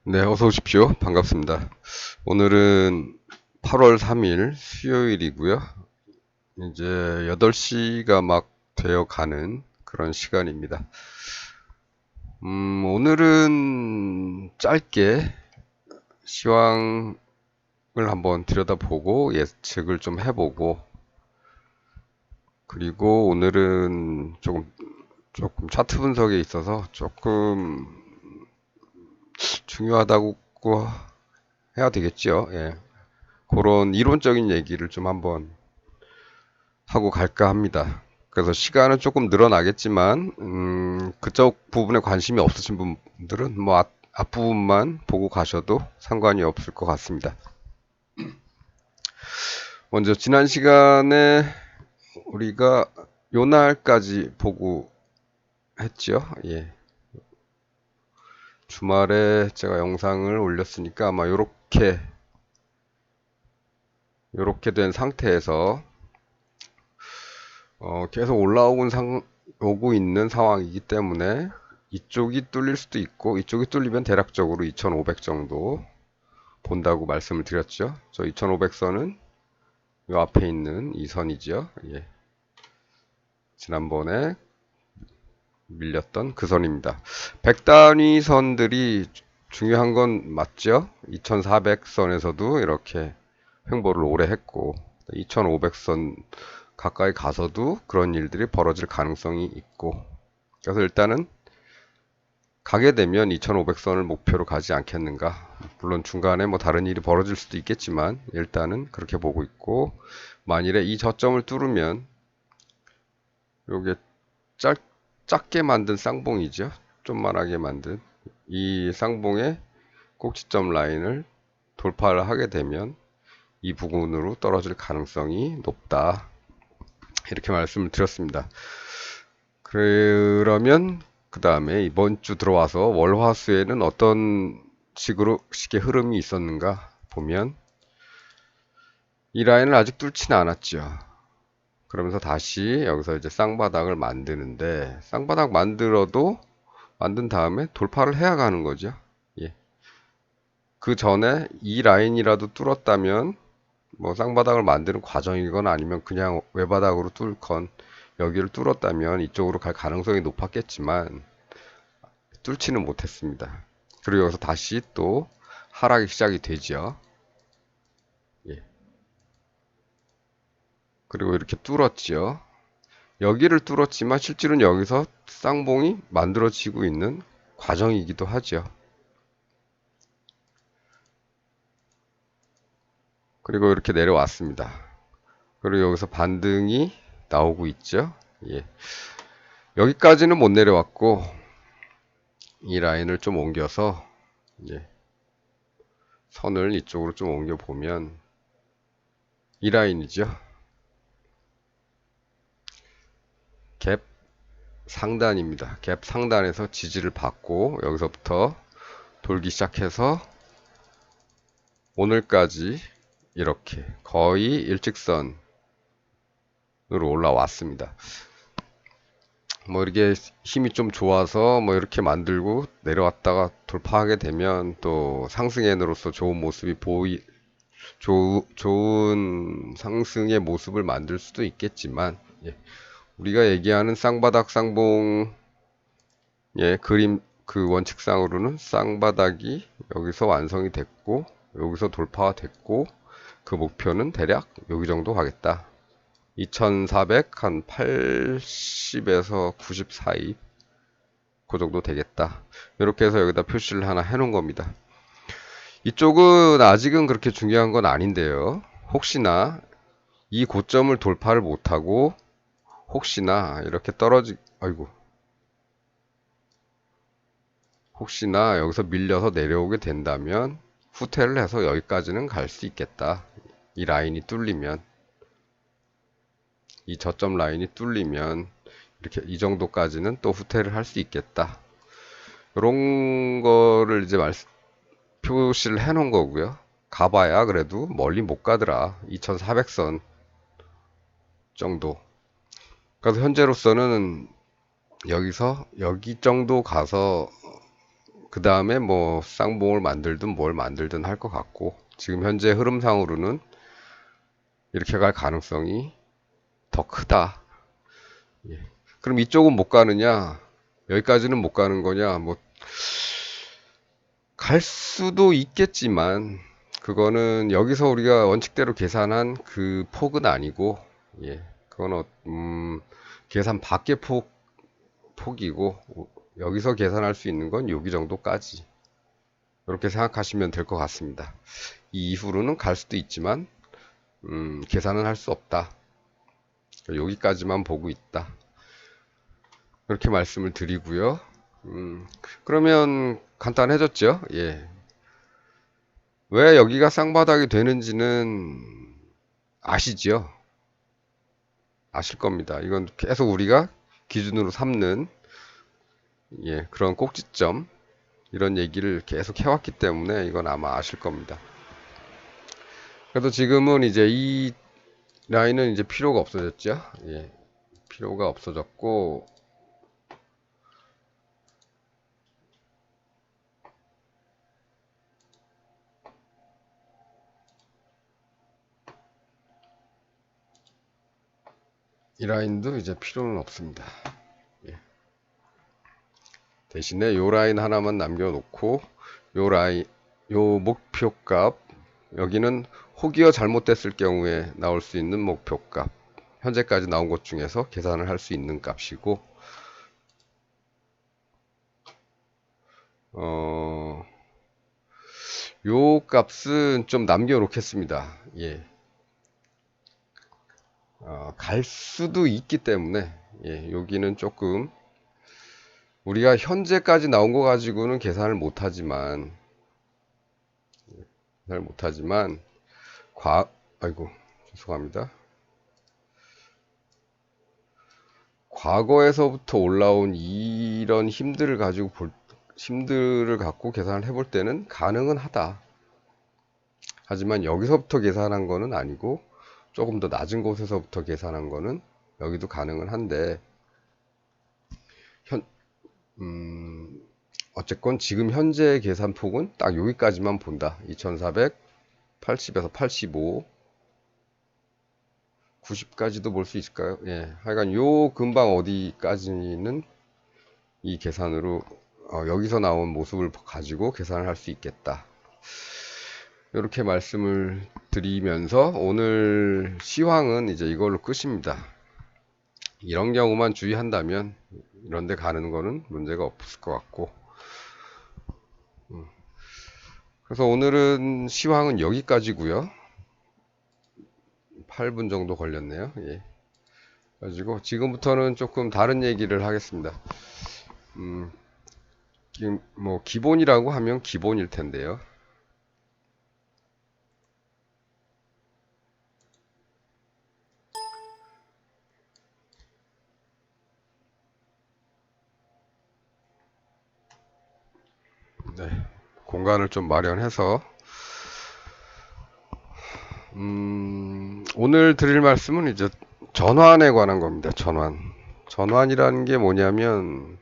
네, 어서 오십시오. 반갑습니다. 오늘은 8월 3일 수요일이고요. 이제 8시가 막 되어 가는 그런 시간입니다. 오늘은 짧게 시황을 한번 들여다보고 예측을 좀 해보고, 그리고 오늘은 조금 차트 분석에 있어서 조금 중요하다고 해야 되겠죠. 예. 그런 이론적인 얘기를 좀 한번 하고 갈까 합니다. 그래서 시간은 조금 늘어나겠지만, 그쪽 부분에 관심이 없으신 분들은 뭐 앞부분만 보고 가셔도 상관이 없을 것 같습니다. 먼저 지난 시간에 우리가 요 날까지 보고 했죠. 예. 주말에 제가 영상을 올렸으니까 아마 요렇게 된 상태에서 계속 오고 있는 상황이기 때문에 이쪽이 뚫릴 수도 있고, 이쪽이 뚫리면 대략적으로 2500 정도 본다고 말씀을 드렸죠. 저 2500선은 요 앞에 있는 이 선이죠. 예. 지난번에 밀렸던 그 선입니다. 100단위 선들이 중요한 건 맞죠? 2400선에서도 이렇게 횡보를 오래 했고, 2500선 가까이 가서도 그런 일들이 벌어질 가능성이 있고, 그래서 일단은 가게 되면 2500선을 목표로 가지 않겠는가. 물론 중간에 뭐 다른 일이 벌어질 수도 있겠지만 일단은 그렇게 보고 있고, 만일에 이 저점을 뚫으면 요게 작게 만든 쌍봉이죠. 좀만하게 만든 이 쌍봉의 꼭지점 라인을 돌파를 하게 되면 이 부분으로 떨어질 가능성이 높다. 이렇게 말씀을 드렸습니다. 그러면 그 다음에 이번 주 들어와서 월화수에는 어떤 식의 흐름이 있었는가 보면 이 라인을 아직 뚫지는 않았죠. 그러면서 다시 여기서 이제 쌍바닥을 만드는데, 쌍바닥 만든 다음에 돌파를 해야 가는 거죠. 예. 그 전에 이 라인이라도 뚫었다면 뭐 쌍바닥을 만드는 과정이건 아니면 그냥 외바닥으로 뚫건 여기를 뚫었다면 이쪽으로 갈 가능성이 높았겠지만 뚫지는 못했습니다. 그리고 여기서 다시 또 하락이 시작이 되죠. 예. 그리고 이렇게 뚫었죠. 여기를 뚫었지만 실제로는 여기서 쌍봉이 만들어지고 있는 과정이기도 하죠. 그리고 이렇게 내려왔습니다. 그리고 여기서 반등이 나오고 있죠. 예. 여기까지는 못 내려왔고 이 라인을 좀 옮겨서 예. 선을 이쪽으로 좀 옮겨 보면 이 라인이죠. 갭 상단입니다. 갭 상단에서 지지를 받고 여기서부터 돌기 시작해서 오늘까지 이렇게 거의 일직선으로 올라왔습니다. 뭐 이렇게 힘이 좀 좋아서 뭐 이렇게 만들고 내려왔다가 돌파하게 되면 또 상승엔으로서 좋은 상승의 모습을 만들 수도 있겠지만, 예. 우리가 얘기하는 쌍바닥 쌍봉의 그림 그 원칙상으로는 쌍바닥이 여기서 완성이 됐고 여기서 돌파가 됐고 그 목표는 대략 여기 정도 가겠다. 2400 한 80에서 90 사이 그 정도 되겠다. 이렇게 해서 여기다 표시를 하나 해놓은 겁니다. 이쪽은 아직은 그렇게 중요한 건 아닌데요. 혹시나 이 고점을 돌파를 못하고 혹시나 이렇게 혹시나 여기서 밀려서 내려오게 된다면 후퇴를 해서 여기까지는 갈 수 있겠다. 이 라인이 뚫리면, 이 저점 라인이 뚫리면 이렇게 이 정도까지는 또 후퇴를 할 수 있겠다. 이런 거를 이제 표시를 해 놓은 거고요. 가봐야 그래도 멀리 못 가더라. 2400선 정도. 그래서 현재로서는 여기서 여기 정도 가서 그 다음에 뭐 쌍봉을 만들든 뭘 만들든 할 것 같고, 지금 현재 흐름상으로는 이렇게 갈 가능성이 더 크다. 예. 그럼 이쪽은 못 가느냐? 여기까지는 못 가는 거냐? 뭐 갈 수도 있겠지만 그거는 여기서 우리가 원칙대로 계산한 그 폭은 아니고, 예, 그건 계산 밖의 폭이고, 여기서 계산할 수 있는 건 여기 정도까지, 이렇게 생각하시면 될 것 같습니다. 이 이후로는 갈 수도 있지만 계산은 할 수 없다. 여기까지만 보고 있다. 그렇게 말씀을 드리고요. 그러면 간단해졌죠? 예. 왜 여기가 쌍바닥이 되는지는 아시죠? 아실 겁니다. 이건 계속 우리가 기준으로 삼는, 예, 그런 꼭지점, 이런 얘기를 계속 해왔기 때문에 이건 아마 아실 겁니다. 그래서 지금은 이제 이 라인은 이제 필요가 없어졌죠. 예, 필요가 없어졌고, 이 라인도 이제 필요는 없습니다. 예. 대신에 요 라인 하나만 남겨놓고, 요 라인, 요 목표값, 여기는 혹여 잘못됐을 경우에 나올 수 있는 목표값, 현재까지 나온 것 중에서 계산을 할 수 있는 값이고, 요 값은 좀 남겨놓겠습니다. 예. 갈 수도 있기 때문에, 예, 여기는 조금 우리가 현재까지 나온 거 가지고는 계산을 못하지만, 아이고, 죄송합니다. 과거에서부터 올라온 이런 힘들을 갖고 계산을 해볼 때는 가능은 하다. 하지만 여기서부터 계산한 거는 아니고, 조금 더 낮은 곳에서부터 계산한 거는 여기도 가능은 한데, 현, 어쨌건 지금 현재 계산폭은 딱 여기까지만 본다. 2480에서 85, 90까지도 볼 수 있을까요? 예. 하여간 요 근방 어디까지는 이 계산으로, 여기서 나온 모습을 가지고 계산을 할 수 있겠다. 이렇게 말씀을 드리면서 오늘 시황은 이제 이걸로 끝입니다. 이런 경우만 주의한다면 이런 데 가는 거는 문제가 없을 것 같고, 그래서 오늘은 시황은 여기까지고요. 8분 정도 걸렸네요. 예. 가지고 지금부터는 조금 다른 얘기를 하겠습니다. 뭐 기본이라고 하면 기본일 텐데요. 네. 공간을 좀 마련해서 오늘 드릴 말씀은 이제 전환에 관한 겁니다. 전환이라는 게 뭐냐면,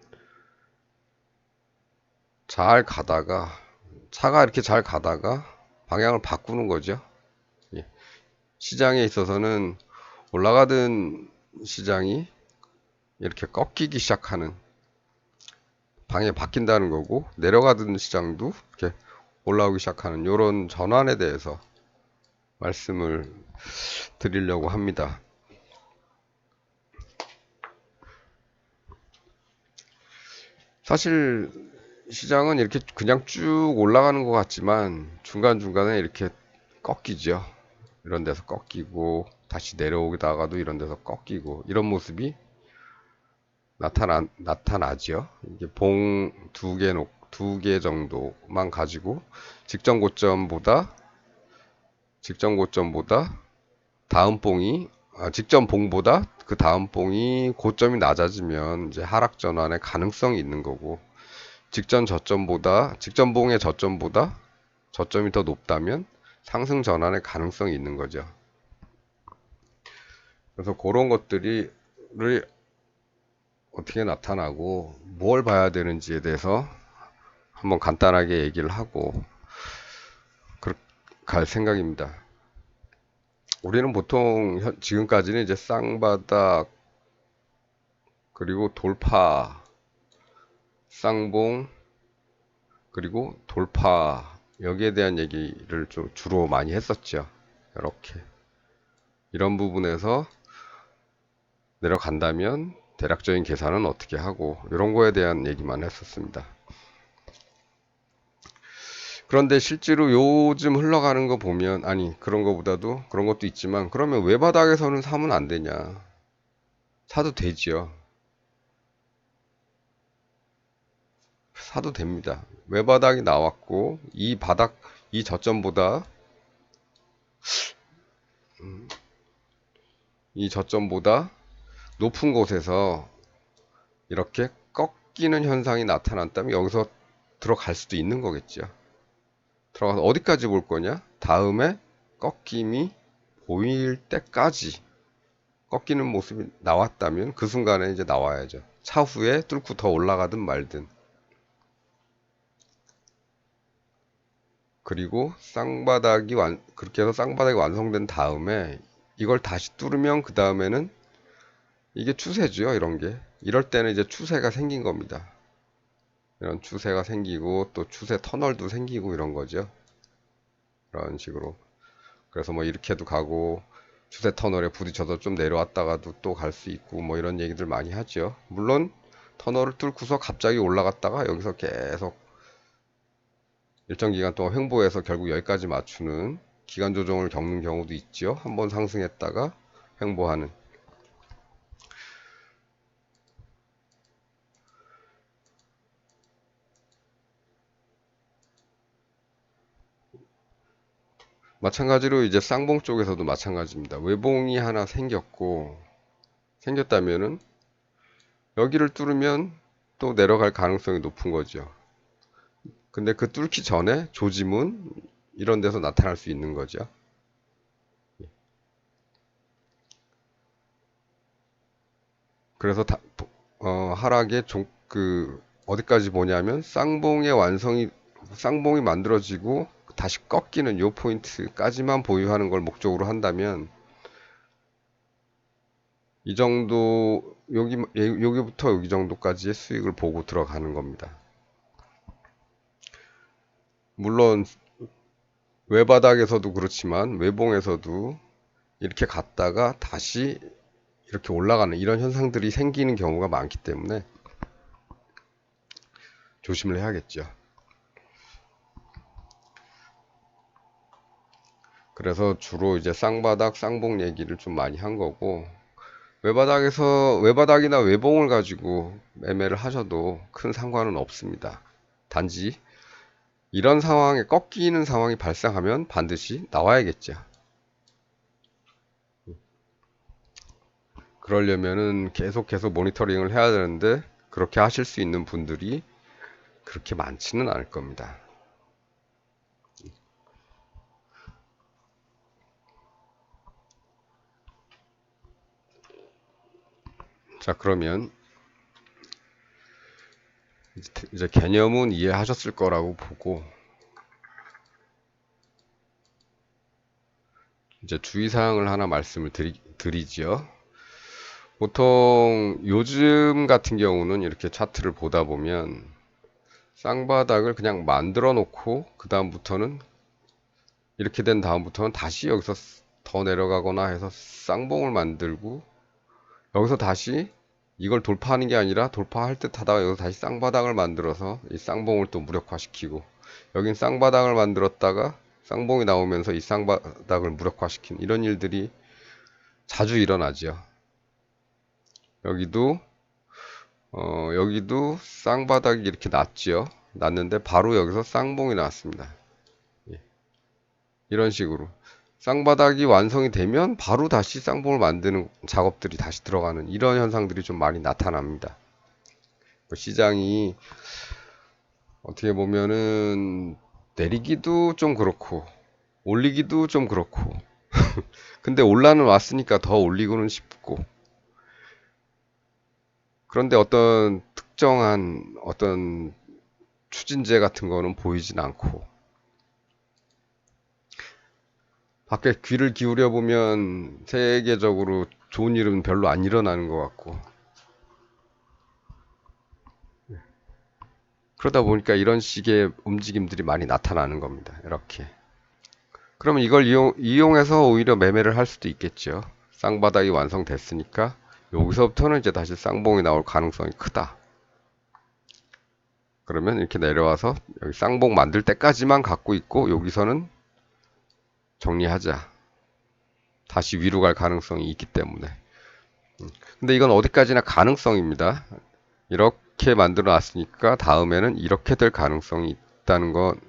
잘 가다가, 차가 이렇게 잘 가다가 방향을 바꾸는 거죠. 예. 시장에 있어서는 올라가던 시장이 이렇게 꺾이기 시작하는, 방향이 바뀐다는 거고, 내려가던 시장도 이렇게 올라오기 시작하는 이런 전환에 대해서 말씀을 드리려고 합니다. 사실 시장은 이렇게 그냥 쭉 올라가는 것 같지만 중간중간에 이렇게 꺾이죠. 이런 데서 꺾이고 다시 내려오다가도 이런 데서 꺾이고, 이런 모습이 나타나죠. 이게 봉 두 개 정도만 가지고 직전 고점보다 다음 봉이, 직전 봉보다 그 다음 봉이 고점이 낮아지면 이제 하락 전환의 가능성이 있는 거고, 직전 봉의 저점보다 저점이 더 높다면 상승 전환의 가능성이 있는 거죠. 그래서 그런 것들이 어떻게 나타나고 뭘 봐야 되는지에 대해서 한번 간단하게 얘기를 하고 갈 생각입니다. 우리는 보통 지금까지는 이제 쌍바닥 그리고 돌파, 쌍봉 그리고 돌파 여기에 대한 얘기를 좀 주로 많이 했었죠. 이렇게 이런 부분에서 내려간다면 대략적인 계산은 어떻게 하고 이런 거에 대한 얘기만 했었습니다. 그런데 실제로 요즘 흘러가는 거 보면 아니 그런 거보다도 그런 것도 있지만 그러면 왜 바닥에서는 사면 안 되냐? 사도 되지요. 사도 됩니다. 왜 바닥이 나왔고 이 바닥 이 저점보다 이 저점보다 높은 곳에서 이렇게 꺾이는 현상이 나타났다면 여기서 들어갈 수도 있는 거겠죠. 들어가서 어디까지 볼 거냐? 다음에 꺾임이 보일 때까지 꺾이는 모습이 나왔다면 그 순간에 이제 나와야죠. 차후에 뚫고 더 올라가든 말든. 그리고 그렇게 해서 쌍바닥이 완성된 다음에 이걸 다시 뚫으면 그 다음에는 이게 추세죠, 이런 게. 이럴 때는 이제 추세가 생긴 겁니다. 이런 추세가 생기고 또 추세 터널도 생기고 이런 거죠. 이런 식으로. 그래서 뭐 이렇게도 가고 추세 터널에 부딪혀서 좀 내려왔다가도 또 갈 수 있고 뭐 이런 얘기들 많이 하죠. 물론 터널을 뚫고서 갑자기 올라갔다가 여기서 계속 일정 기간 동안 횡보해서 결국 여기까지 맞추는 기간 조정을 겪는 경우도 있죠. 한번 상승했다가 횡보하는. 마찬가지로 이제 쌍봉 쪽에서도 마찬가지입니다. 외봉이 하나 생겼다면은 여기를 뚫으면 또 내려갈 가능성이 높은 거죠. 근데 그 뚫기 전에 조짐은 이런 데서 나타날 수 있는 거죠. 그래서 하락의 어디까지 보냐면 쌍봉이 만들어지고 다시 꺾이는 요 포인트까지만 보유하는 걸 목적으로 한다면 이 정도 여기부터 여기 정도까지의 수익을 보고 들어가는 겁니다. 물론 외바닥에서도 그렇지만 외봉에서도 이렇게 갔다가 다시 이렇게 올라가는 이런 현상들이 생기는 경우가 많기 때문에 조심을 해야겠죠. 그래서 주로 이제 쌍바닥, 쌍봉 얘기를 좀 많이 한 거고 외바닥이나 외봉을 가지고 매매를 하셔도 큰 상관은 없습니다. 단지 이런 상황에 꺾이는 상황이 발생하면 반드시 나와야겠죠. 그러려면은 계속해서 모니터링을 해야 되는데 그렇게 하실 수 있는 분들이 그렇게 많지는 않을 겁니다. 자, 그러면 이제 개념은 이해하셨을 거라고 보고 이제 주의사항을 하나 말씀을 드리지요. 보통 요즘 같은 경우는 이렇게 차트를 보다 보면 쌍바닥을 그냥 만들어 놓고 그 다음부터는 이렇게 된 다음부터는 다시 여기서 더 내려가거나 해서 쌍봉을 만들고 여기서 다시 이걸 돌파하는 게 아니라 돌파할 듯 하다가 여기서 다시 쌍바닥을 만들어서 이 쌍봉을 또 무력화시키고 여긴 쌍바닥을 만들었다가 쌍봉이 나오면서 이 쌍바닥을 무력화시키는 이런 일들이 자주 일어나죠. 여기도 여기도 쌍바닥이 이렇게 났죠. 났는데 바로 여기서 쌍봉이 나왔습니다. 예. 이런 식으로 쌍바닥이 완성이 되면 바로 다시 쌍봉을 만드는 작업들이 다시 들어가는 이런 현상들이 좀 많이 나타납니다. 시장이 어떻게 보면은 내리기도 좀 그렇고 올리기도 좀 그렇고 근데 올라는 왔으니까 더 올리고는 싶고 그런데 어떤 특정한 어떤 추진제 같은 거는 보이진 않고, 밖에 귀를 기울여 보면 세계적으로 좋은 일은 별로 안 일어나는 것 같고, 그러다 보니까 이런 식의 움직임들이 많이 나타나는 겁니다. 이렇게. 그러면 이걸 이용해서 오히려 매매를 할 수도 있겠죠. 쌍바닥이 완성됐으니까 여기서부터는 이제 다시 쌍봉이 나올 가능성이 크다. 그러면 이렇게 내려와서 여기 쌍봉 만들 때까지만 갖고 있고 여기서는 정리하자. 다시 위로 갈 가능성이 있기 때문에. 근데 이건 어디까지나 가능성입니다. 이렇게 만들어 놨으니까 다음에는 이렇게 될 가능성이 있다는 건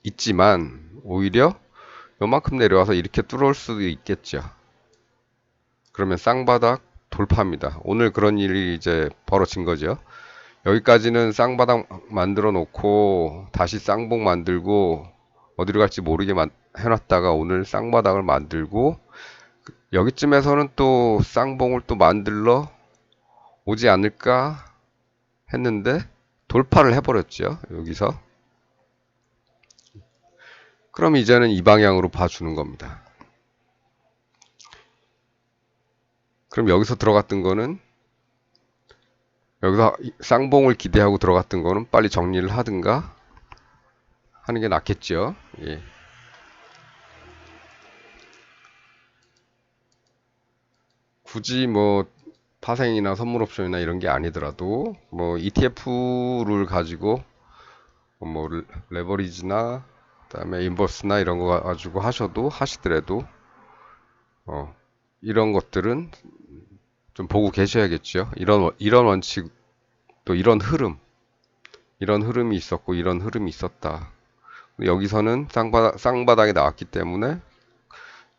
있지만 오히려 요만큼 내려와서 이렇게 뚫어올 수도 있겠죠. 그러면 쌍바닥 돌파입니다. 오늘 그런 일이 이제 벌어진 거죠. 여기까지는 쌍바닥 만들어 놓고 다시 쌍봉 만들고 어디로 갈지 모르게 해놨다가 오늘 쌍바닥을 만들고 여기쯤에서는 또 쌍봉을 또 만들러 오지 않을까 했는데 돌파를 해버렸죠. 여기서. 그럼 이제는 이 방향으로 봐주는 겁니다. 그럼 여기서 들어갔던 거는 여기서 쌍봉을 기대하고 들어갔던 거는 빨리 정리를 하든가 하는 게 낫겠죠. 예. 굳이 뭐 파생이나 선물 옵션이나 이런 게 아니더라도 뭐 ETF를 가지고 뭐 레버리지나 그다음에 인버스나 이런 거 가지고 하시더라도 이런 것들은 좀 보고 계셔야겠죠. 이런 원칙 또 이런 흐름이 있었고 이런 흐름이 있었다. 여기서는 쌍바닥이 나왔기 때문에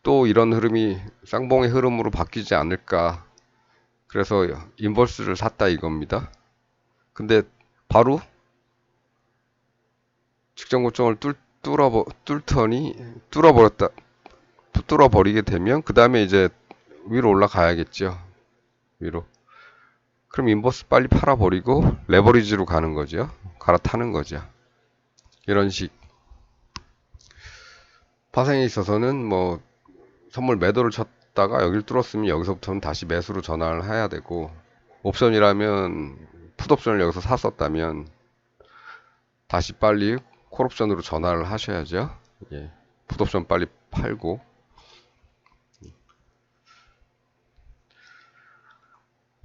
또 이런 흐름이 쌍봉의 흐름으로 바뀌지 않을까. 그래서 인버스를 샀다 이겁니다. 근데 바로 직전 고점을 뚫어버리게 되면 그 다음에 이제 위로 올라가야겠죠. 위로. 그럼 인버스 빨리 팔아버리고 레버리지로 가는 거죠. 갈아타는 거죠. 이런 식. 파생에 있어서는 뭐 선물 매도를 쳤다가 여기를 뚫었으면 여기서부터는 다시 매수로 전환을 해야 되고 옵션이라면 풋옵션을 여기서 샀었다면 다시 빨리 콜옵션으로 전환을 하셔야죠. 예. 풋옵션 빨리 팔고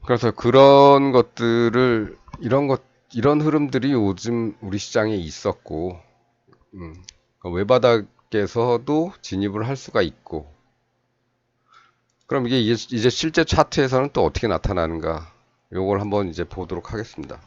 그래서 그런 것들을 이런 흐름들이 요즘 우리 시장에 있었고 외바닥에서도 진입을 할 수가 있고 그럼 이게 이제 실제 차트에서는 또 어떻게 나타나는가 요걸 한번 이제 보도록 하겠습니다.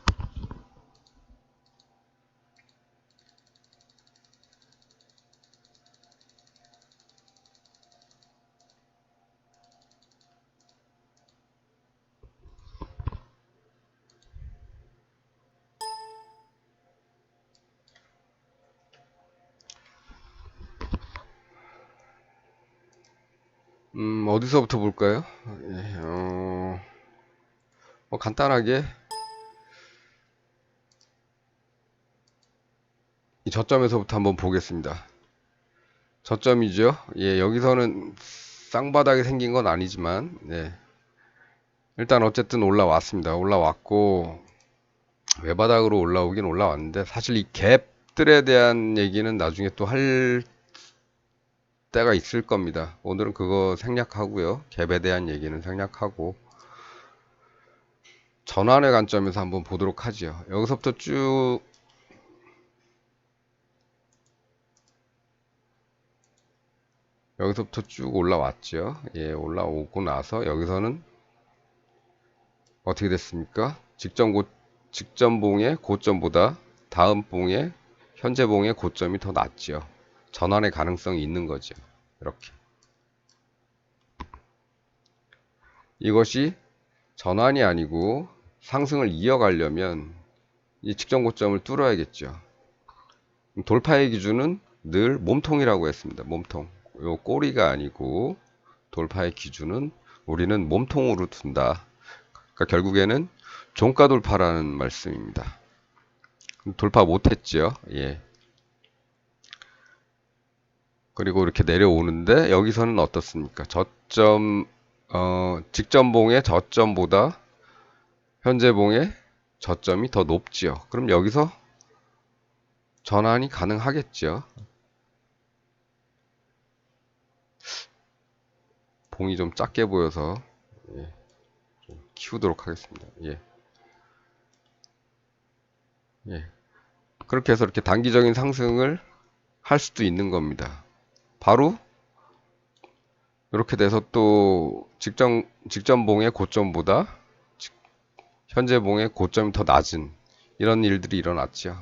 어디서부터 볼까요? 예, 뭐 간단하게 이 저점에서부터 한번 보겠습니다. 저점이죠. 예, 여기서는 쌍바닥이 생긴 건 아니지만, 예. 일단 어쨌든 올라왔습니다. 올라왔고, 외바닥으로 올라오긴 올라왔는데, 사실 이 갭들에 대한 얘기는 나중에 또 할 때가 있을 겁니다. 오늘은 그거 생략하고요. 갭에 대한 얘기는 생략하고, 전환의 관점에서 한번 보도록 하죠. 여기서부터 쭉 올라왔죠. 예, 올라오고 나서 여기서는 어떻게 됐습니까? 직전 봉의 고점보다 다음 봉의 현재 봉의 고점이 더 낮죠. 전환의 가능성이 있는 거죠. 이렇게. 이것이 전환이 아니고 상승을 이어가려면 이 직전 고점을 뚫어야겠죠. 돌파의 기준은 늘 몸통이라고 했습니다. 몸통. 요 꼬리가 아니고 돌파의 기준은 우리는 몸통으로 둔다. 그러니까 결국에는 종가 돌파라는 말씀입니다. 돌파 못했죠. 예. 그리고 이렇게 내려오는데 여기서는 어떻습니까? 직전봉의 저점보다 현재봉의 저점이 더 높지요. 그럼 여기서 전환이 가능하겠죠. 봉이 좀 작게 보여서 예, 좀 키우도록 하겠습니다. 예, 예. 그렇게 해서 이렇게 단기적인 상승을 할 수도 있는 겁니다. 바로 이렇게 돼서 또 직전봉의 고점보다 현재봉의 고점이 더 낮은 이런 일들이 일어났죠.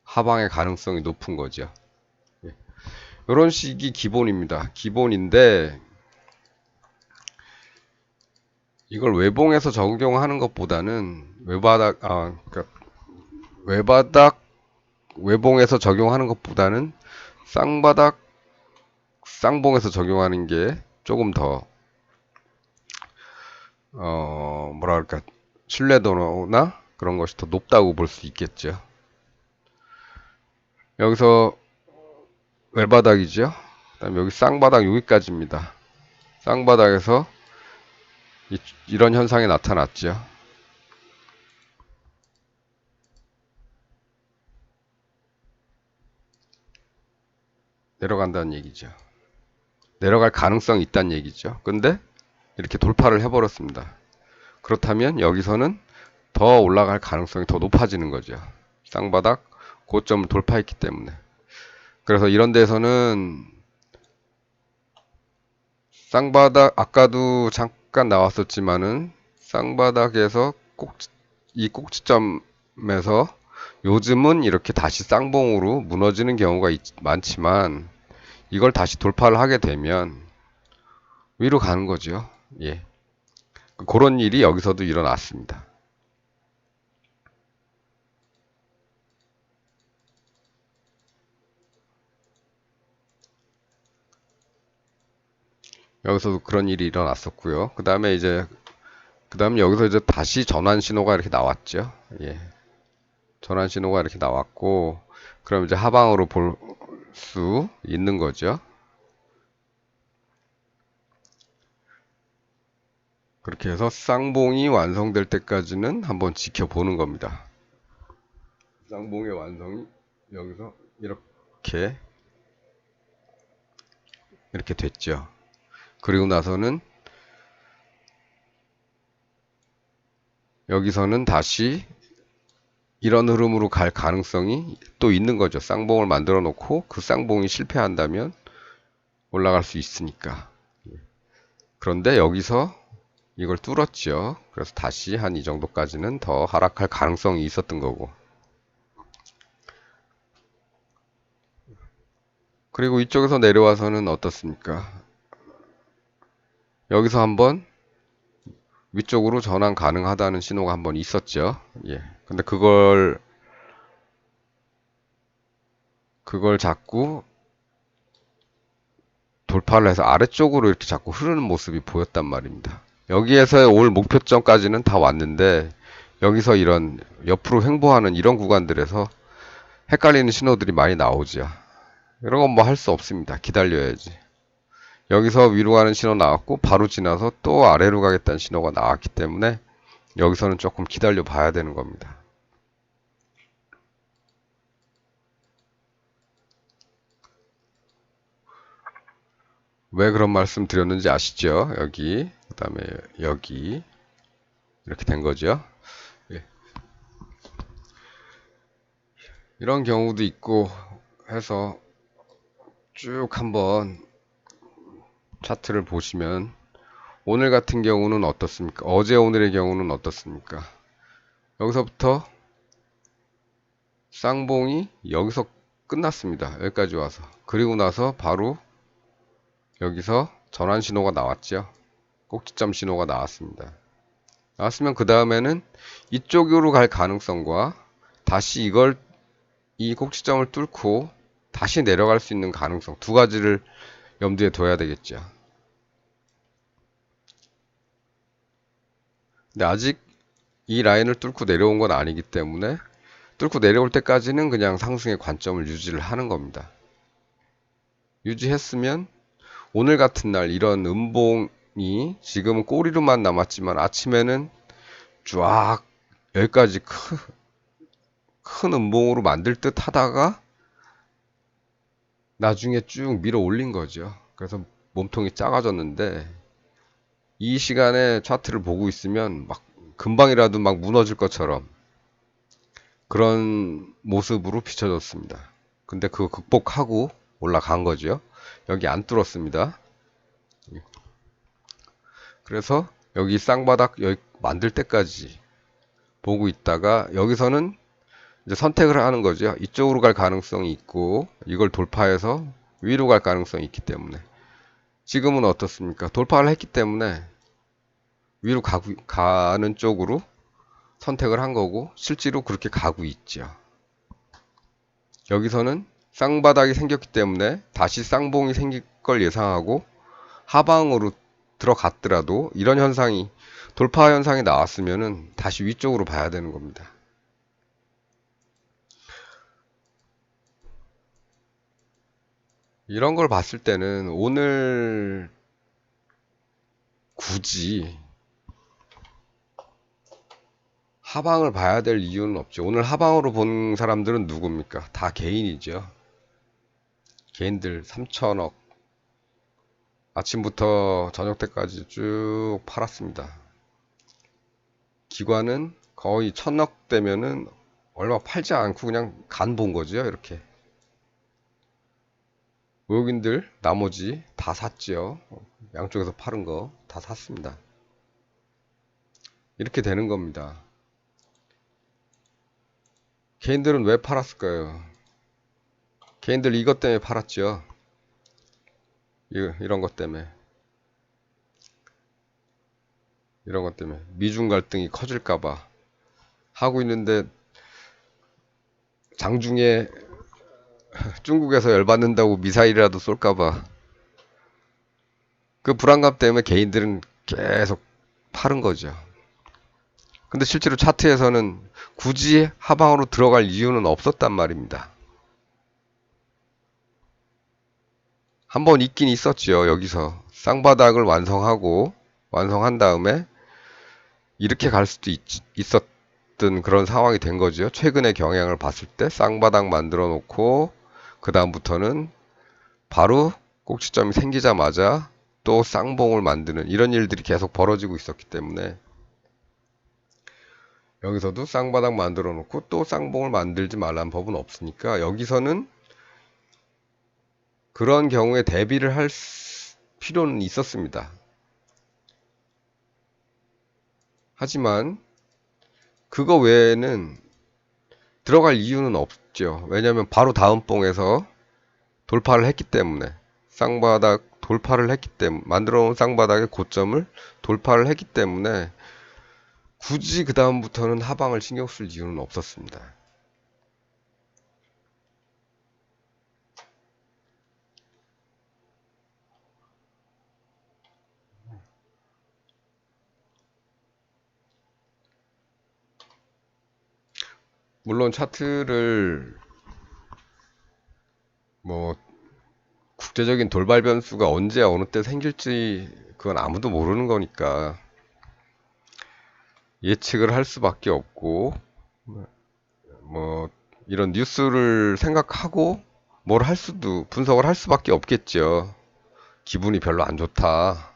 하방의 가능성이 높은 거죠. 예. 이런 식이 기본입니다. 기본인데 이걸 외봉에서 적용하는 것보다는 그러니까 외바닥 외봉에서 적용하는 것보다는 쌍바닥 쌍봉에서 적용하는 게 조금 더 뭐라 그럴까 신뢰도나 그런 것이 더 높다고 볼 수 있겠죠. 여기서 외바닥이죠. 그다음에 여기 쌍바닥 여기까지입니다. 쌍바닥에서 이런 현상이 나타났죠. 내려간다는 얘기죠. 내려갈 가능성이 있다는 얘기죠. 근데 이렇게 돌파를 해버렸습니다. 그렇다면 여기서는 더 올라갈 가능성이 더 높아지는 거죠. 쌍바닥 고점을 돌파했기 때문에. 그래서 이런 데서는 쌍바닥 아까도 잠깐 나왔었지만은 쌍바닥에서 이 꼭지점에서 요즘은 이렇게 다시 쌍봉으로 무너지는 경우가 많지만 이걸 다시 돌파를 하게 되면 위로 가는 거죠. 예. 그런 일이 여기서도 일어났습니다. 여기서도 그런 일이 일어났었고요. 그 다음에 여기서 이제 다시 전환 신호가 이렇게 나왔죠. 예. 전환 신호가 이렇게 나왔고, 그럼 이제 하방으로 볼 수 있는 거죠. 그렇게 해서 쌍봉이 완성될 때까지는 한번 지켜보는 겁니다. 쌍봉의 완성이 여기서 이렇게 됐죠. 그리고 나서는 여기서는 다시 이런 흐름으로 갈 가능성이 또 있는 거죠. 쌍봉을 만들어 놓고 그 쌍봉이 실패한다면 올라갈 수 있으니까. 그런데 여기서 이걸 뚫었죠. 그래서 다시 한 이 정도까지는 더 하락할 가능성이 있었던 거고. 그리고 이쪽에서 내려와서는 어떻습니까? 여기서 한번 위쪽으로 전환 가능하다는 신호가 한번 있었죠. 예. 근데 그걸 자꾸 돌파를 해서 아래쪽으로 이렇게 자꾸 흐르는 모습이 보였단 말입니다. 여기에서 올 목표점까지는 다 왔는데 여기서 이런 옆으로 횡보하는 이런 구간들에서 헷갈리는 신호들이 많이 나오죠. 이런 건 뭐 할 수 없습니다. 기다려야지. 여기서 위로 가는 신호 나왔고 바로 지나서 또 아래로 가겠다는 신호가 나왔기 때문에 여기서는 조금 기다려 봐야 되는 겁니다. 왜 그런 말씀 드렸는지 아시죠? 여기, 그 다음에 여기 이렇게 된 거죠. 예. 이런 경우도 있고 해서 쭉 한번 차트를 보시면 오늘 같은 경우는 어떻습니까? 어제 오늘의 경우는 어떻습니까? 여기서부터 쌍봉이 여기서 끝났습니다. 여기까지 와서. 그리고 나서 바로 여기서 전환 신호가 나왔죠. 꼭지점 신호가 나왔습니다. 나왔으면 그 다음에는 이쪽으로 갈 가능성과 다시 이 꼭지점을 뚫고 다시 내려갈 수 있는 가능성 두 가지를 염두에 둬야 되겠죠. 근데 아직 이 라인을 뚫고 내려온 건 아니기 때문에 뚫고 내려올 때까지는 그냥 상승의 관점을 유지를 하는 겁니다. 유지했으면 오늘 같은 날 이런 음봉이 지금은 꼬리로만 남았지만 아침에는 쫙 여기까지 큰 음봉으로 만들 듯 하다가 나중에 쭉 밀어 올린 거죠. 그래서 몸통이 작아졌는데 이 시간에 차트를 보고 있으면 막 금방이라도 막 무너질 것처럼 그런 모습으로 비춰졌습니다. 근데 그거 극복하고 올라간 거죠. 여기 안 뚫었습니다. 그래서 여기 쌍바닥 여기 만들 때까지 보고 있다가 여기서는 이제 선택을 하는 거죠. 이쪽으로 갈 가능성이 있고 이걸 돌파해서 위로 갈 가능성이 있기 때문에 지금은 어떻습니까? 돌파를 했기 때문에 위로 가는 쪽으로 선택을 한 거고 실제로 그렇게 가고 있죠. 여기서는 쌍바닥이 생겼기 때문에 다시 쌍봉이 생길 걸 예상하고 하방으로 들어갔더라도 이런 현상이 돌파 현상이 나왔으면은 다시 위쪽으로 봐야 되는 겁니다. 이런 걸 봤을 때는 오늘 굳이 하방을 봐야 될 이유는 없죠. 오늘 하방으로 본 사람들은 누굽니까? 다 개인이죠. 개인들 3천억 아침부터 저녁 때까지 쭉 팔았습니다. 기관은 거의 1,000억 되면은 얼마 팔지 않고 그냥 간 본 거죠. 이렇게. 외국인들 나머지 다 샀죠. 양쪽에서 파는 거 다 샀습니다. 이렇게 되는 겁니다. 개인들은 왜 팔았을까요? 개인들 이것 때문에 팔았죠. 이런 것 때문에. 이런 것 때문에. 미중 갈등이 커질까봐. 하고 있는데 장중에 중국에서 열받는다고 미사일이라도 쏠까봐. 그 불안감 때문에 개인들은 계속 파는 거죠. 근데 실제로 차트에서는 굳이 하방으로 들어갈 이유는 없었단 말입니다. 한번 있긴 있었지요. 여기서 쌍바닥을 완성한 다음에 이렇게 갈 수도 있었던 그런 상황이 된 거죠. 최근의 경향을 봤을 때 쌍바닥 만들어 놓고 그 다음부터는 바로 꼭지점이 생기자마자 또 쌍봉을 만드는 이런 일들이 계속 벌어지고 있었기 때문에 여기서도 쌍바닥 만들어 놓고 또 쌍봉을 만들지 말라는 법은 없으니까 여기서는 그런 경우에 대비를 할 필요는 있었습니다. 하지만 그거 외에는 들어갈 이유는 없죠. 왜냐하면 바로 다음 봉에서 돌파를 했기 때문에 쌍바닥 돌파를 했기 때문에 만들어 놓은 쌍바닥의 고점을 돌파를 했기 때문에 굳이 그 다음부터는 하방을 신경 쓸 이유는 없었습니다. 물론 차트를 뭐 국제적인 돌발 변수가 언제 어느 때 생길지 그건 아무도 모르는 거니까 예측을 할 수밖에 없고 뭐 이런 뉴스를 생각하고 뭘 할 수도 분석을 할 수밖에 없겠죠. 기분이 별로 안 좋다.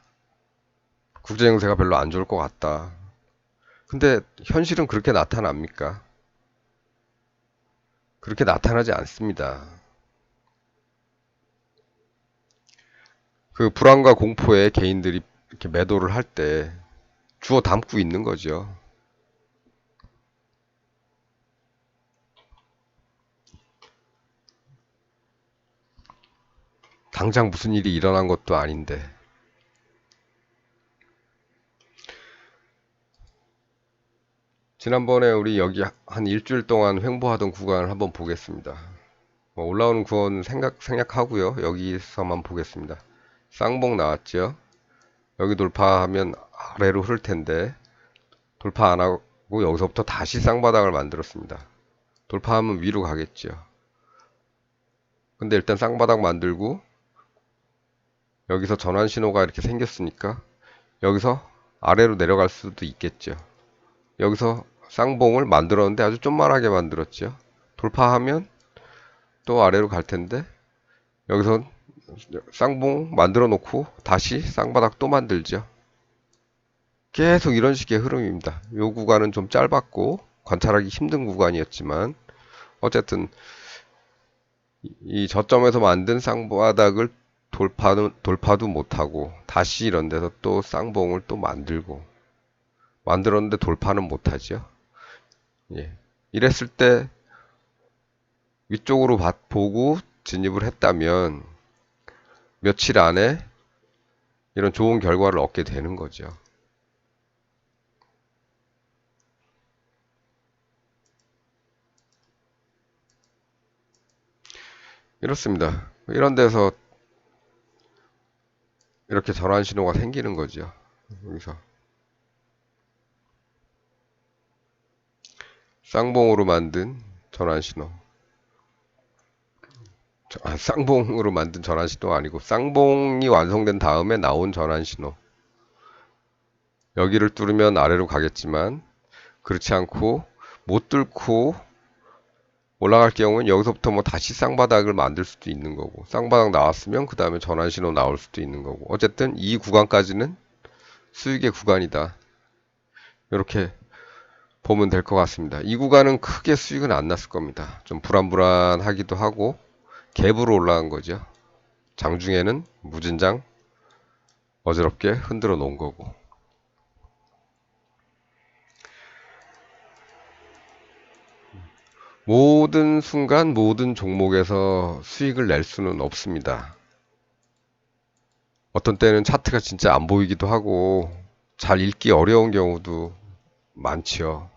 국제 정세가 별로 안 좋을 것 같다. 근데 현실은 그렇게 나타납니까? 그렇게 나타나지 않습니다. 그 불안과 공포에 개인들이 이렇게 매도를 할 때 주워 담고 있는 거죠. 당장 무슨 일이 일어난 것도 아닌데. 지난번에 우리 여기 한 일주일 동안 횡보하던 구간을 한번 보겠습니다. 올라오는 구간 생략하고요. 여기서만 보겠습니다. 쌍봉 나왔죠. 여기 돌파하면 아래로 흐를 텐데 돌파 안 하고 여기서부터 다시 쌍바닥을 만들었습니다. 돌파하면 위로 가겠죠. 근데 일단 쌍바닥 만들고 여기서 전환 신호가 이렇게 생겼으니까 여기서 아래로 내려갈 수도 있겠죠. 여기서 쌍봉을 만들었는데 아주 좀만하게 만들었죠. 돌파하면 또 아래로 갈 텐데 여기서 쌍봉 만들어 놓고 다시 쌍바닥 또 만들죠. 계속 이런 식의 흐름입니다. 이 구간은 좀 짧았고 관찰하기 힘든 구간이었지만 어쨌든 이 저점에서 만든 쌍바닥을 돌파도 못하고 다시 이런 데서 또 쌍봉을 또 만들었는데 돌파는 못하죠. 예. 이랬을 때 위쪽으로 보고 진입을 했다면 며칠 안에 이런 좋은 결과를 얻게 되는 거죠. 이렇습니다. 이런 데서 이렇게 전환 신호가 생기는 거죠. 여기서 쌍봉으로 만든 전환 신호. 쌍봉으로 만든 전환 신호가 아니고 쌍봉이 완성된 다음에 나온 전환 신호. 여기를 뚫으면 아래로 가겠지만 그렇지 않고 못 뚫고 올라갈 경우는 여기서부터 뭐 다시 쌍바닥을 만들 수도 있는 거고 쌍바닥 나왔으면 그 다음에 전환 신호 나올 수도 있는 거고 어쨌든 이 구간까지는 수익의 구간이다. 이렇게 보면 될 것 같습니다. 이 구간은 크게 수익은 안 났을 겁니다. 좀 불안불안하기도 하고 갭으로 올라간 거죠. 장중에는 무진장 어지럽게 흔들어 놓은 거고. 모든 순간 모든 종목에서 수익을 낼 수는 없습니다. 어떤 때는 차트가 진짜 안 보이기도 하고 잘 읽기 어려운 경우도 많지요.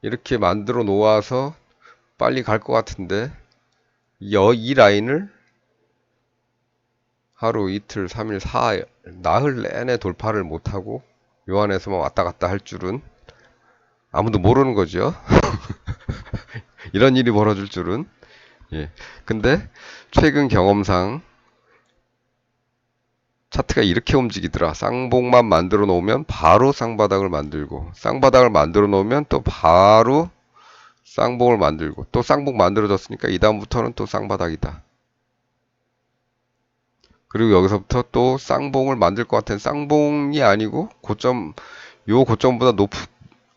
이렇게 만들어 놓아서 빨리 갈 것 같은데 이 라인을 하루 이틀 3일 4일 나흘 내내 돌파를 못하고 요 안에서만 왔다 갔다 할 줄은 아무도 모르는 거죠. 이런 일이 벌어질 줄은. 예. 근데 최근 경험상 차트가 이렇게 움직이더라. 쌍봉만 만들어 놓으면 바로 쌍바닥을 만들고 쌍바닥을 만들어 놓으면 또 바로 쌍봉을 만들고 또 쌍봉 만들어졌으니까 이 다음부터는 또 쌍바닥이다. 그리고 여기서부터 또 쌍봉을 만들 것 같은 쌍봉이 아니고 요 고점보다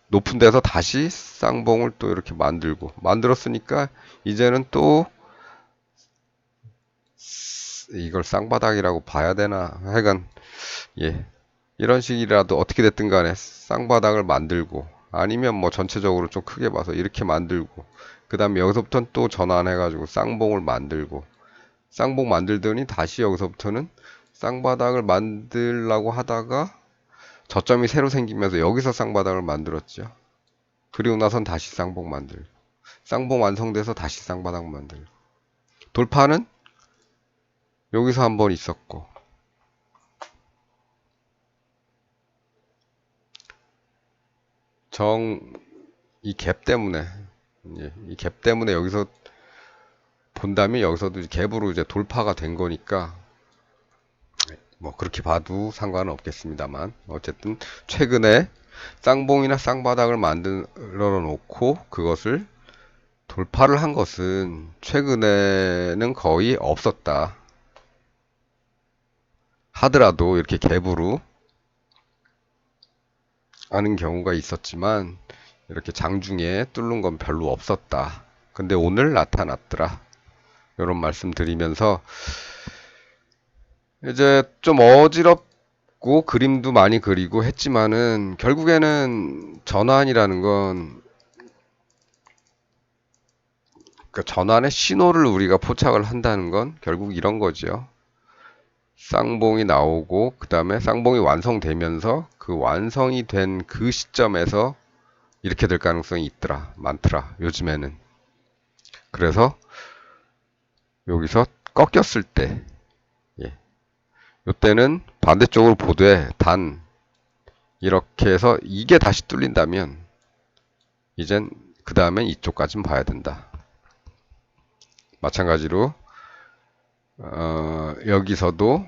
높은 데서 다시 쌍봉을 또 이렇게 만들었으니까 이제는 또 이걸 쌍바닥이라고 봐야 되나 하여간 예 이런 식이라도 어떻게 됐든 간에 쌍바닥을 만들고 아니면 뭐 전체적으로 좀 크게 봐서 이렇게 만들고 그 다음에 여기서부터는 또 전환해가지고 쌍봉을 만들고 쌍봉 만들더니 다시 여기서부터는 쌍바닥을 만들라고 하다가 저점이 새로 생기면서 여기서 쌍바닥을 만들었죠. 그리고 나선 다시 쌍봉 만들고 쌍봉 완성돼서 다시 쌍바닥 만들고 돌파는 여기서 한번 있었고 이 갭 때문에 이 갭 때문에 여기서 본다면 여기서도 갭으로 이제 돌파가 된 거니까 뭐 그렇게 봐도 상관은 없겠습니다만 어쨌든 최근에 쌍봉이나 쌍바닥을 만들어 놓고 그것을 돌파를 한 것은 최근에는 거의 없었다 하더라도 이렇게 갭으로 하는 경우가 있었지만 이렇게 장중에 뚫는 건 별로 없었다. 근데 오늘 나타났더라. 이런 말씀 드리면서 이제 좀 어지럽고 그림도 많이 그리고 했지만은 결국에는 전환이라는 건 그 전환의 신호를 우리가 포착을 한다는 건 결국 이런 거죠. 쌍봉이 나오고 그 다음에 쌍봉이 완성되면서 그 완성이 된 그 시점에서 이렇게 될 가능성이 많더라 요즘에는. 그래서 여기서 꺾였을 때 예. 요때는 반대쪽으로 보되 단 이렇게 해서 이게 다시 뚫린다면 이젠 그 다음엔 이쪽까진 봐야 된다. 마찬가지로 여기서도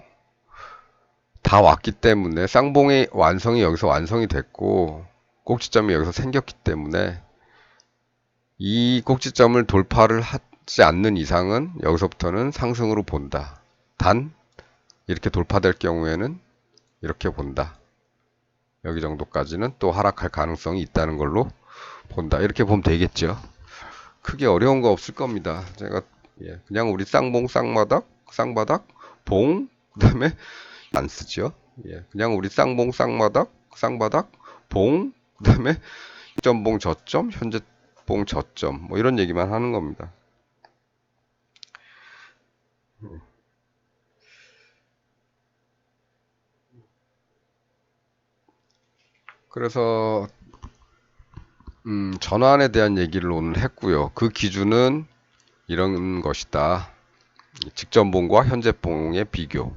다 왔기 때문에 쌍봉의 완성이 여기서 완성이 됐고 꼭지점이 여기서 생겼기 때문에 이 꼭지점을 돌파를 하지 않는 이상은 여기서부터는 상승으로 본다. 단 이렇게 돌파될 경우에는 이렇게 본다. 여기 정도까지는 또 하락할 가능성이 있다는 걸로 본다. 이렇게 보면 되겠죠. 크게 어려운 거 없을 겁니다. 제가 그냥 우리 쌍봉, 쌍바닥, 쌍바닥, 봉, 그다음에 안 쓰죠. 그냥 우리 쌍봉, 쌍바닥, 쌍바닥, 봉, 그다음에 점봉 저점, 현재 봉 저점, 뭐 이런 얘기만 하는 겁니다. 그래서 전환에 대한 얘기를 오늘 했고요. 그 기준은 이런 것이다. 직전봉과 현재봉의 비교를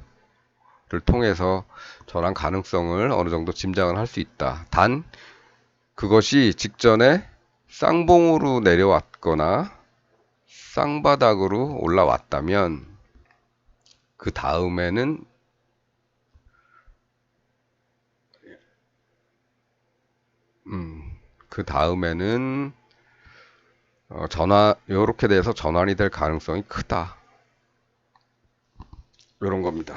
통해서 전환 가능성을 어느 정도 짐작을 할 수 있다. 단 그것이 직전에 쌍봉으로 내려왔거나 쌍바닥으로 올라왔다면 그 다음에는 전환 요렇게 돼서 전환이 될 가능성이 크다. 요런 겁니다.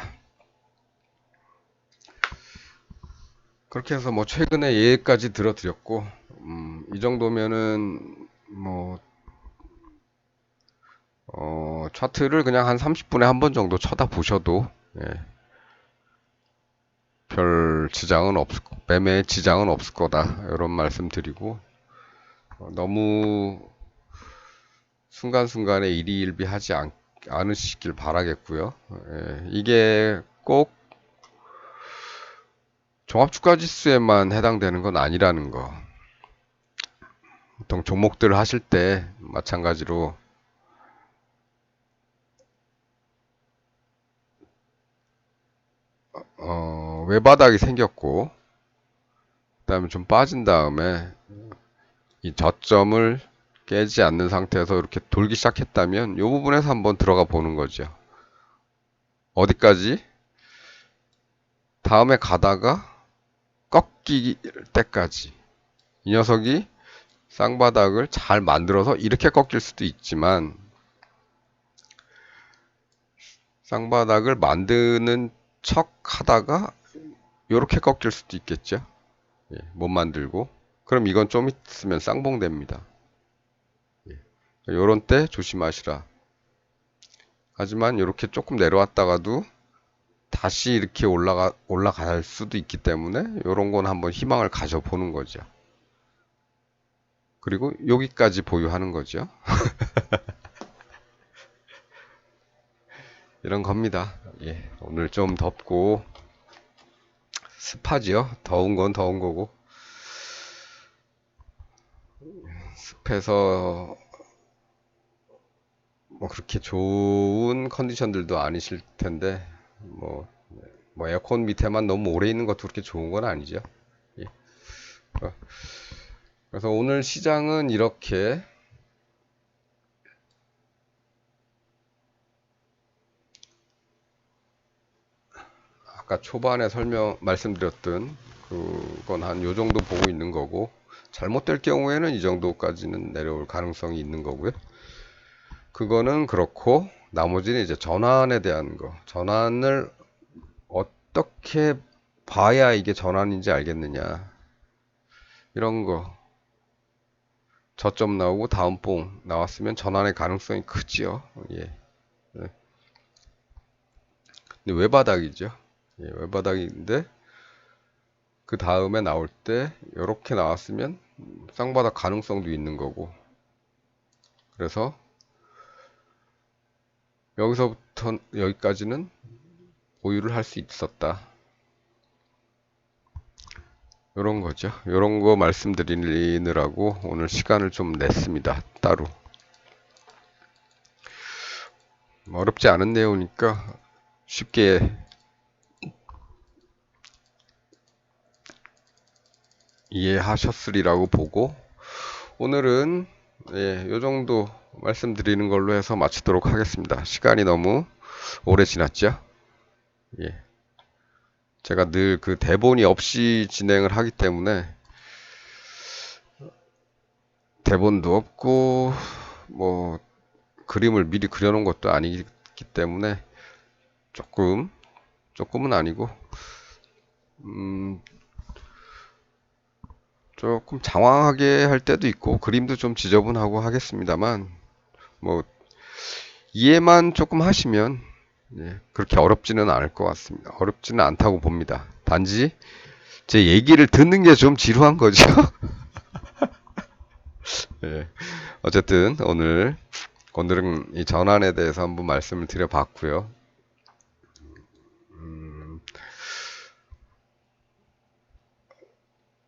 그렇게 해서 뭐 최근에 예까지 들어드렸고 이 정도면은 뭐 차트를 그냥 한 30분에 한 번 정도 쳐다보셔도 별 지장은 없을 매매에 지장은 없을 거다. 이런 말씀 드리고 너무 순간순간에 일희일비하지 않으시길 바라겠고요. 이게 꼭 종합주가지수에만 해당되는 건 아니라는 거. 보통 종목들 하실 때 마찬가지로 외바닥이 생겼고 그다음에 좀 빠진 다음에 이 저점을 깨지 않는 상태에서 이렇게 돌기 시작했다면 이 부분에서 한번 들어가 보는 거죠. 어디까지? 다음에 가다가 꺾일 때까지. 이 녀석이 쌍바닥을 잘 만들어서 이렇게 꺾일 수도 있지만 쌍바닥을 만드는 척 하다가 이렇게 꺾일 수도 있겠죠. 못 만들고. 그럼 이건 좀 있으면 쌍봉됩니다. 요런 때 조심하시라. 하지만 이렇게 조금 내려왔다가도 다시 이렇게 올라갈 수도 있기 때문에 요런 건 한번 희망을 가져보는 거죠. 그리고 여기까지 보유하는 거죠. 이런 겁니다. 오늘 좀 덥고 습하지요. 더운 건 더운 거고 습해서 뭐 그렇게 좋은 컨디션들도 아니실 텐데 뭐 에어컨 밑에만 너무 오래 있는 것도 그렇게 좋은 건 아니죠. 어, 그래서 오늘 시장은 이렇게 아까 초반에 말씀드렸던 그건 한 요 정도 보고 있는 거고 잘못될 경우에는 이 정도까지는 내려올 가능성이 있는 거고요. 그거는 그렇고 나머지는 이제 전환에 대한 거. 전환을 어떻게 봐야 이게 전환인지 알겠느냐. 이런 거. 저점 나오고 다음 봉 나왔으면 전환의 가능성이 크지요. 예. 근데 외바닥이죠. 외바닥인데 그 다음에 나올 때 이렇게 나왔으면 쌍바닥 가능성도 있는 거고. 그래서 여기서부터 여기까지는 보유를 할 수 있었다. 요런 거죠. 요런 거 말씀드리느라고 오늘 시간을 좀 냈습니다. 따로. 어렵지 않은 내용이니까 쉽게 이해하셨으리라고 보고 오늘은 요 정도 말씀드리는 걸로 해서 마치도록 하겠습니다. 시간이 너무 오래 지났죠? 예. 제가 늘 그 대본이 없이 진행을 하기 때문에 대본도 없고 뭐 그림을 미리 그려놓은 것도 아니기 때문에 조금은 아니고 조금 장황하게 할 때도 있고 그림도 좀 지저분하고 하겠습니다만 뭐 이해만 조금 하시면 그렇게 어렵지는 않을 것 같습니다. 어렵지는 않다고 봅니다. 단지 제 얘기를 듣는 게 좀 지루한 거죠. 예. 어쨌든 오늘은 이 전환에 대해서 한번 말씀을 드려봤고요.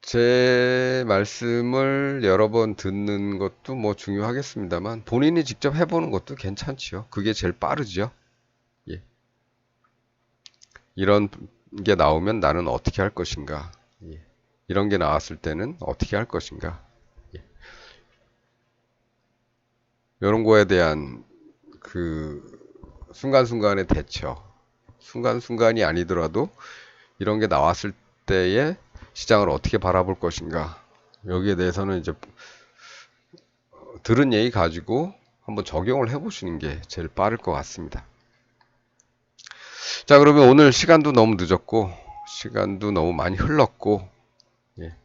제 말씀을 여러 번 듣는 것도 뭐 중요하겠습니다만 본인이 직접 해보는 것도 괜찮지요. 그게 제일 빠르죠. 예. 이런 게 나오면 나는 어떻게 할 것인가? 예. 이런 게 나왔을 때는 어떻게 할 것인가? 예. 이런 거에 대한 그 순간순간의 대처, 순간순간이 아니더라도 이런 게 나왔을 때에 시장을 어떻게 바라볼 것인가? 여기에 대해서는 이제 들은 얘기 가지고 한번 적용을 해보시는 게 제일 빠를 것 같습니다. 자, 그러면 오늘 시간도 너무 늦었고, 시간도 너무 많이 흘렀고, 예,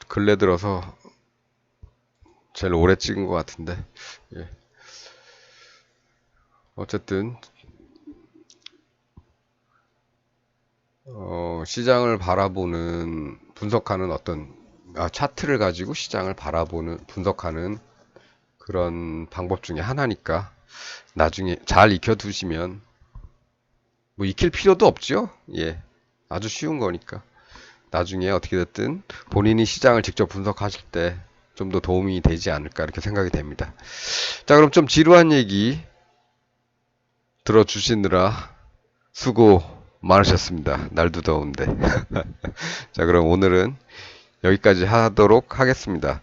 근래 들어서 제일 오래 찍은 것 같은데, 예, 어쨌든, 시장을 바라보는, 분석하는 차트를 가지고 시장을 바라보는, 분석하는 그런 방법 중에 하나니까, 나중에 잘 익혀두시면, 뭐 익힐 필요도 없죠? 예, 아주 쉬운 거니까. 나중에 어떻게 됐든 본인이 시장을 직접 분석하실 때 좀 더 도움이 되지 않을까 이렇게 생각이 됩니다. 자, 그럼 좀 지루한 얘기 들어주시느라 수고 많으셨습니다. 날도 더운데. 자, 그럼 오늘은 여기까지 하도록 하겠습니다.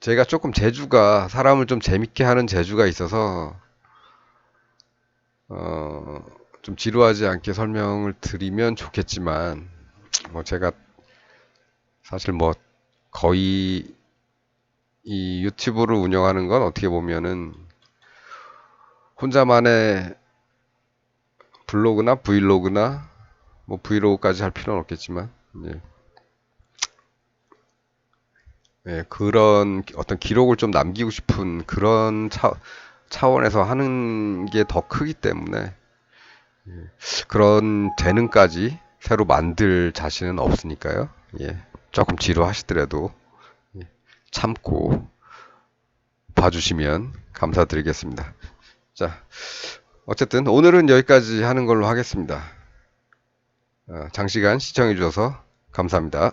제가 조금 재주가 사람을 좀 재밌게 하는 재주가 있어서 좀 지루하지 않게 설명을 드리면 좋겠지만 뭐 제가 사실 뭐 거의 이 유튜브를 운영하는 건 어떻게 보면은 혼자만의 블로그나 브이로그나 뭐 브이로그까지 할 필요는 없겠지만 예. 예, 그런 어떤 기록을 좀 남기고 싶은 그런 차원에서 하는 게 더 크기 때문에 그런 재능까지 새로 만들 자신은 없으니까요. 예, 조금 지루하시더라도 참고 봐주시면 감사드리겠습니다. 자, 어쨌든 오늘은 여기까지 하는 걸로 하겠습니다. 장시간 시청해주셔서 감사합니다.